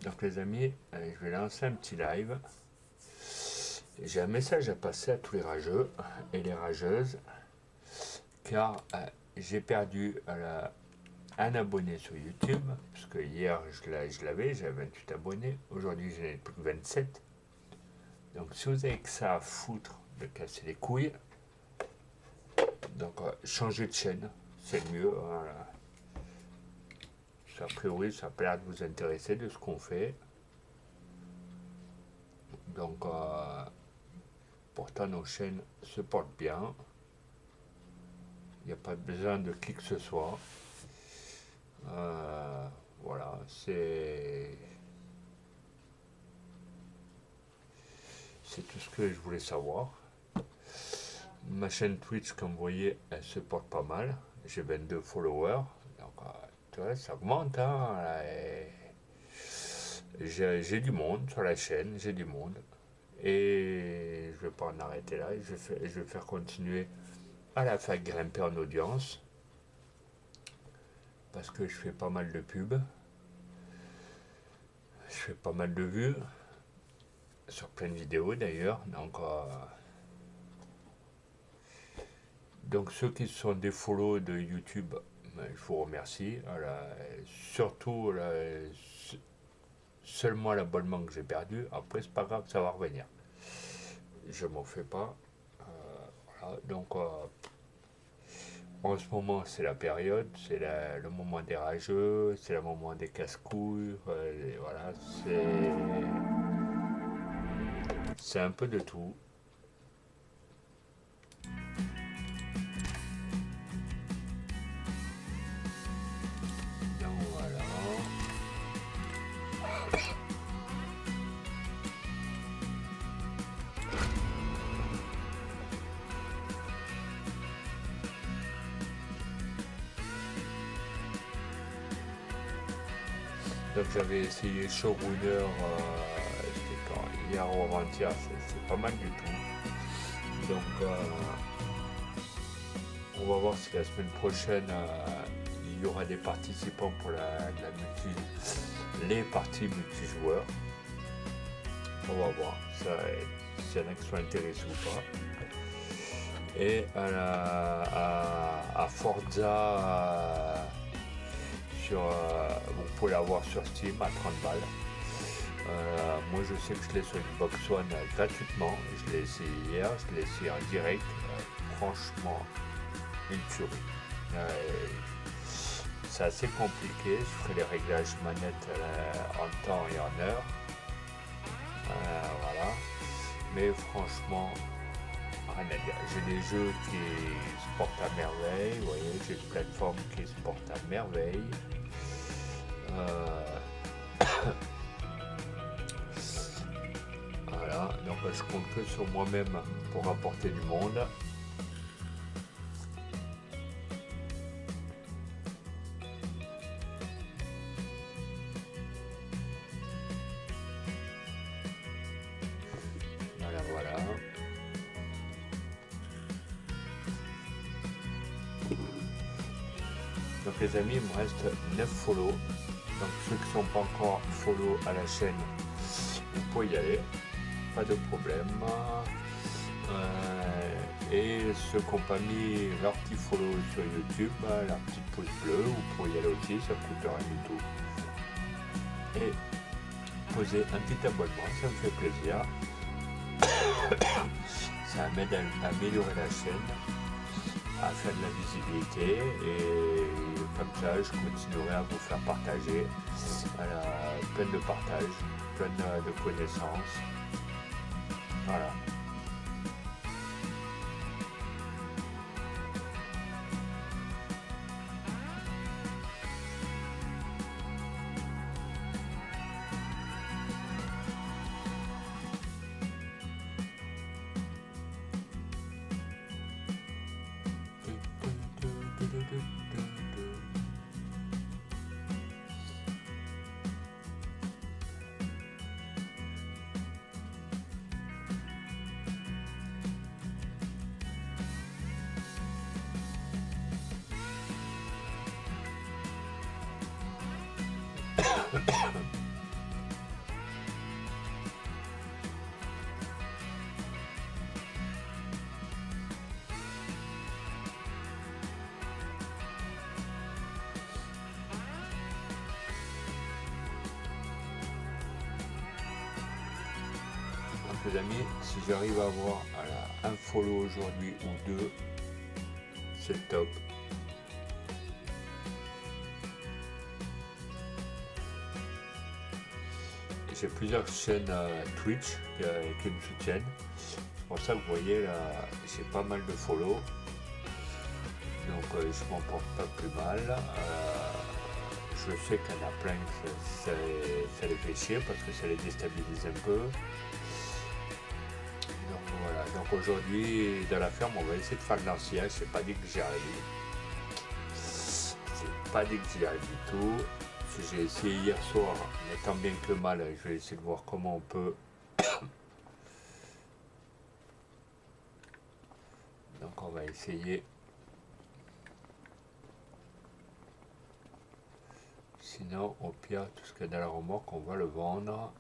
Donc les amis, je vais lancer un petit live. J'ai un message à passer à tous les rageux et les rageuses, car j'ai perdu un abonné sur YouTube, parce que hier je l'avais, j'avais 28 abonnés, aujourd'hui j'en ai plus que 27. Donc si vous avez que ça à foutre de casser les couilles, donc changez de chaîne, c'est le mieux. Voilà. A priori, ça a pas l'air de vous intéresser de ce qu'on fait. Donc, pourtant, nos chaînes se portent bien. Il n'y a pas besoin de qui que ce soit. Voilà, c'est tout ce que je voulais savoir. Ma chaîne Twitch, comme vous voyez, elle se porte pas mal. J'ai 22 followers. Donc, tu vois, ça augmente. Hein, j'ai du monde sur la chaîne, j'ai du monde. Et je ne vais pas en arrêter là. Je vais faire continuer à la faire grimper en audience. Parce que je fais pas mal de pubs. Je fais pas mal de vues. Sur plein de vidéos d'ailleurs. Donc ceux qui sont des follow de YouTube, je vous remercie. Voilà, surtout seulement l'abonnement que j'ai perdu. Après c'est pas grave, ça va revenir. Je m'en fais pas. Voilà, donc en ce moment c'est la période, c'est le moment des rageux, c'est le moment des casse-couilles. Voilà, c'est un peu de tout. Donc voilà. Donc j'avais essayé Showrunner, c'était quand hier ou avant-hier, c'est pas mal du tout. Donc on va voir si la semaine prochaine il y aura des participants pour les parties multijoueurs. On va voir s'il y en a qui sont intéressés ou pas. Et à Forza, vous pouvez l'avoir sur Steam à 30 balles. Moi je sais que je l'ai sur Xbox One gratuitement. Je l'ai essayé hier, je l'ai essayé en direct. Franchement, une tuerie. C'est assez compliqué. Je ferai les réglages manette en temps et en heure. Voilà. Mais franchement, rien à dire. J'ai des jeux qui se portent à merveille. Vous voyez, j'ai une plateforme qui se porte à merveille. Voilà, donc je compte que sur moi-même pour apporter du monde. Voilà, voilà. Donc les amis, il me reste 9 follow. Donc ceux qui ne sont pas encore follow à la chaîne, vous pouvez y aller, pas de problème. Et ceux qui n'ont pas mis leur petit follow sur YouTube, leur petite pouce bleu, vous pouvez y aller aussi, ça ne coûte rien du tout. Et poser un petit abonnement, ça me fait plaisir. Ça m'aide à améliorer la chaîne, à faire de la visibilité, et comme ça je continuerai à vous faire partager plein de partages, plein de connaissances. Voilà. les amis, si j'arrive à avoir un follow aujourd'hui ou deux, c'est le top. J'ai plusieurs chaînes Twitch qui me soutiennent. C'est pour ça que vous voyez là, j'ai pas mal de follow. Donc je m'en porte pas plus mal. Je sais qu'il y en a plein que ça les fait chier parce que ça les déstabilise un peu. Donc voilà, donc aujourd'hui dans la ferme on va essayer de faire de l'ancien, c'est pas dit que j'y arrive. C'est pas dit que j'y arrive du tout. J'ai essayé hier soir, mais tant bien que mal, je vais essayer de voir comment on peut. Donc on va essayer. Sinon, au pire, tout ce qu'il y a dans la remorque, on va le vendre.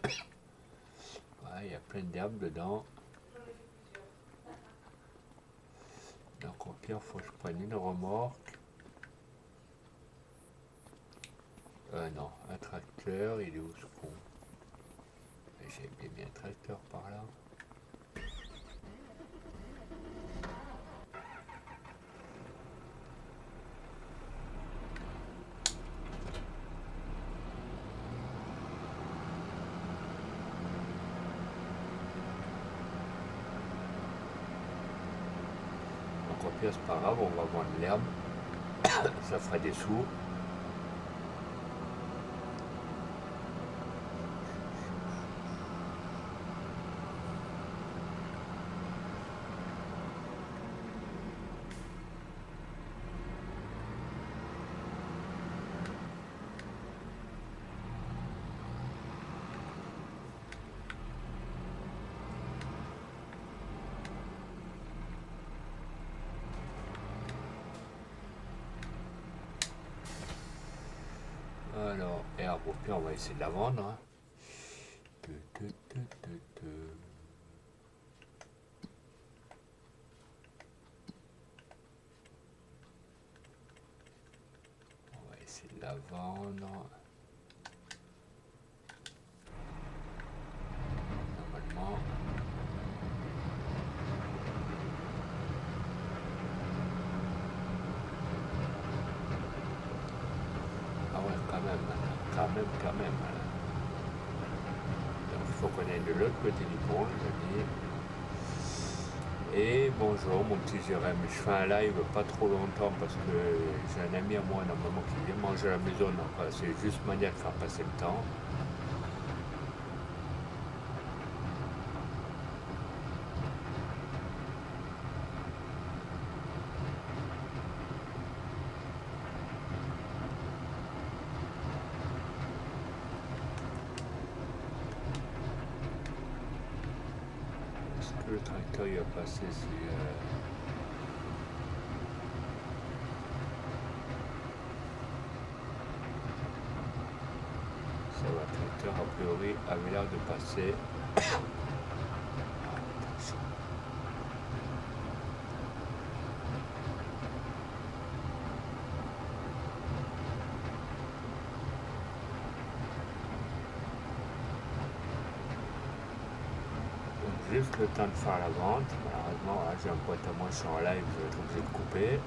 Ouais, il y a plein d'herbes dedans. Donc au pire, il faut que je prenne une remorque. Non, un tracteur, il est où ce con? J'ai mis un tracteur par là. Donc au pire, c'est pas grave, on va vendre l'herbe. Ça fera des sous. Alors, herbe, au pire, on va essayer de la vendre. Hein. On va essayer de la vendre. Normalement. Ah ouais, quand même. Donc il faut qu'on aille de l'autre côté du pont, les amis. Et bonjour mon petit Jérém, je fais un live pas trop longtemps parce que j'ai un ami à moi normalement qui vient manger à la maison, donc c'est juste manière de faire passer le temps. Est-ce que le tracteur il va passer ça va, le tracteur a priori avait l'air de passer. Juste le temps de faire la vente. Malheureusement, là, j'ai un pote à moi, je suis en live, je vais être obligé de couper.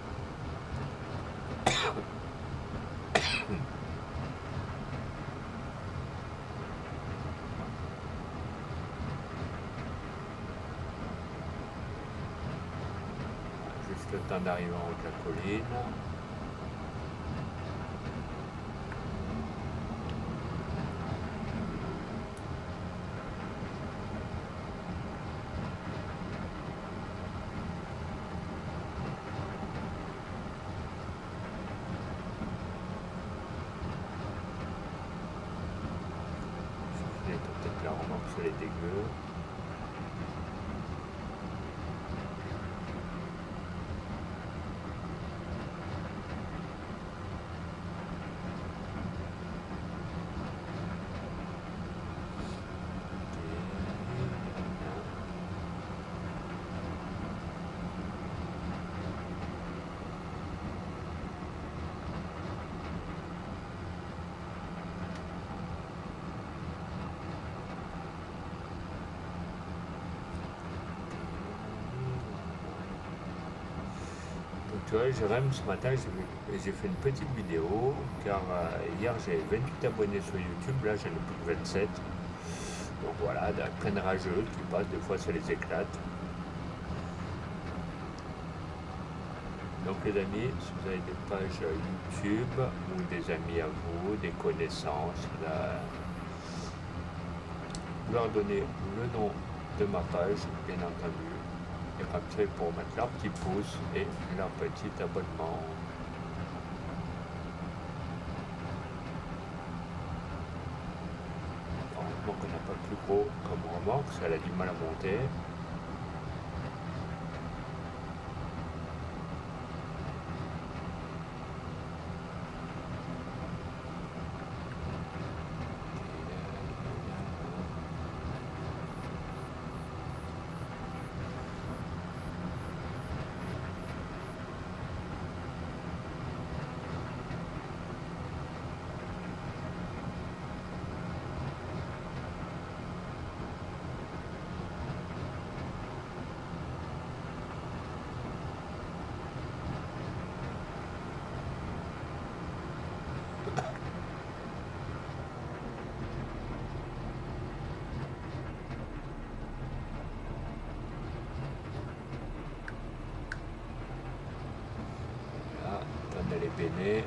Juste le temps d'arriver en haut de la colline. Peut-être la remorque sur les dégueux. tu vois, Jérém, ce matin, j'ai fait une petite vidéo, car hier j'avais 28 abonnés sur YouTube, là j'en ai plus que 27. Donc voilà, plein de rageux qui passent, des fois ça les éclate. Donc les amis, si vous avez des pages YouTube ou des amis à vous, des connaissances, là, vous leur donnez le nom de ma page, bien entendu, et comme ça pour mettre leur petit pouce et leur petit abonnement. Heureusement qu'on n'a pas plus gros comme remorque, ça a du mal à monter. Là, on a les bénés.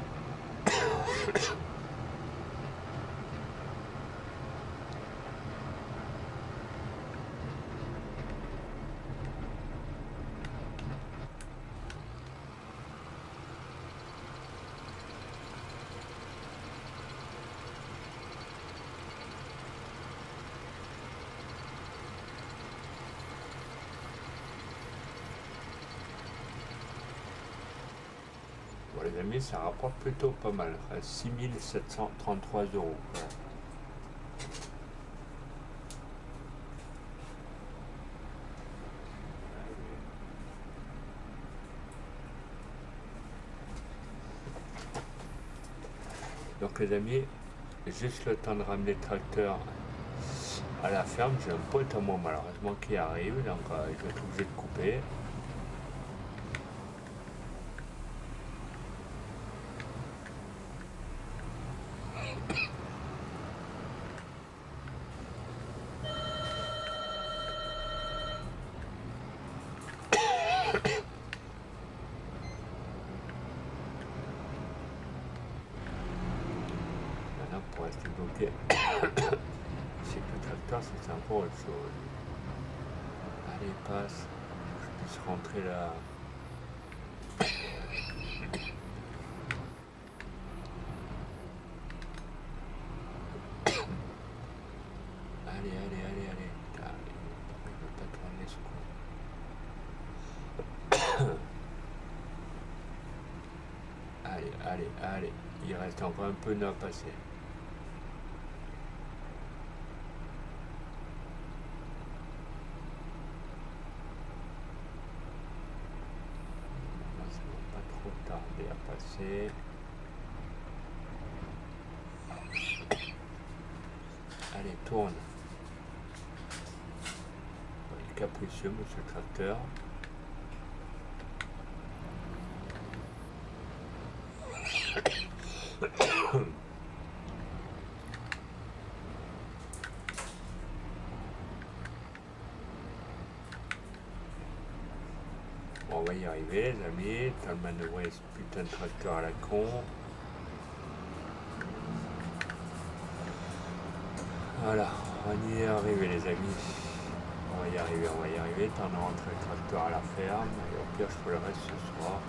Bon, les amis, ça rapporte plutôt pas mal, 6 733 euros. Donc les amis, juste le temps de ramener le tracteur à la ferme. J'ai un pote à moi malheureusement qui arrive, donc je vais être obligé de couper. Maintenant pour rester bloqué, c'est que le tracteur c'est encore autre chose. Allez, passe, que je puisse rentrer là. Allez. Putain, il ne veut pas tourner ce coup. Allez. Il reste encore un peu de à passer. Ça ne va pas trop tarder à passer. Allez, tourne. Il est capricieux, monsieur le tracteur. Bon, on va y arriver, les amis. T'as le manœuvrer ce putain de tracteur à la con. Voilà, on y est arrivé, les amis. On va y arriver. T'en as rentré le tracteur à la ferme. Et au pire, je ferai le reste ce soir.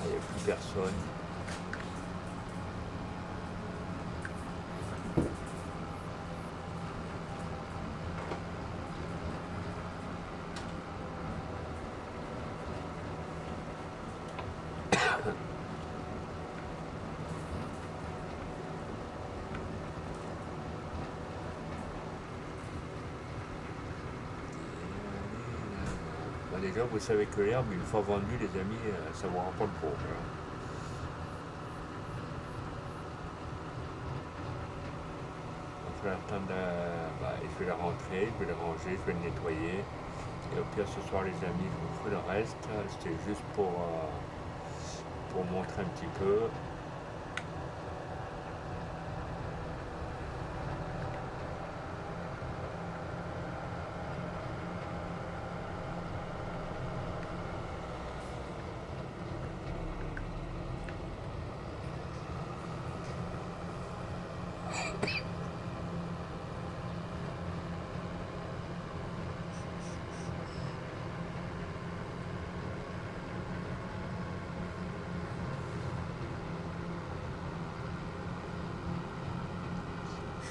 Il n'y a plus personne. Déjà, vous savez que l'herbe, une fois vendue, les amis, ça vous rapporte beaucoup. Donc là, je vais la rentrer, je vais la ranger, je vais le nettoyer. Et au pire, ce soir, les amis, je vous ferai le reste. C'était juste pour pour vous montrer un petit peu.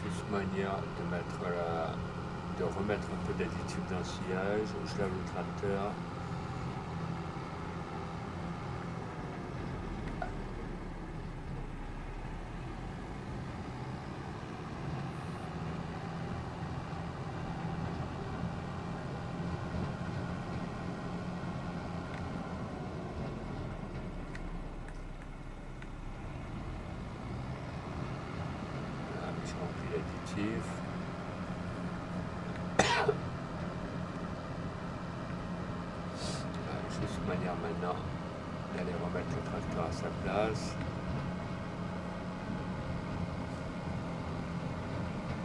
Juste manière de remettre un peu d'additif dans le sillage. Je lave le tracteur. Voilà, je remplis l'additif. Juste manière maintenant d'aller remettre le tracteur à sa place.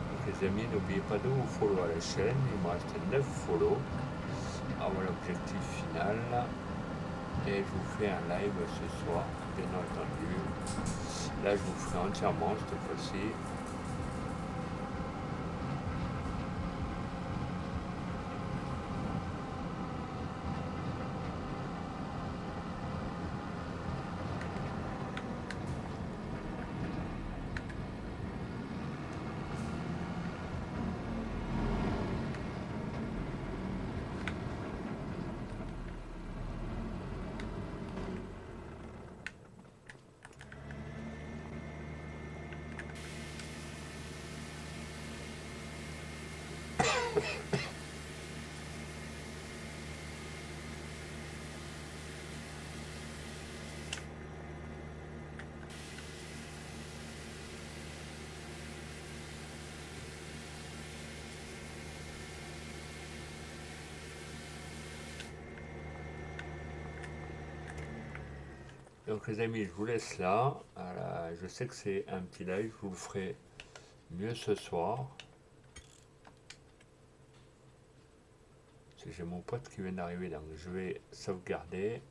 Donc les amis, n'oubliez pas de vous follow à la chaîne. Il me reste 9 follow avant l'objectif final. Et je vous fais un live ce soir, bien entendu. Là, je vous ferai entièrement cette fois-ci. Donc les amis, je vous laisse là. Voilà, je sais que c'est un petit live, je vous le ferai mieux ce soir. J'ai mon pote qui vient d'arriver, donc je vais sauvegarder.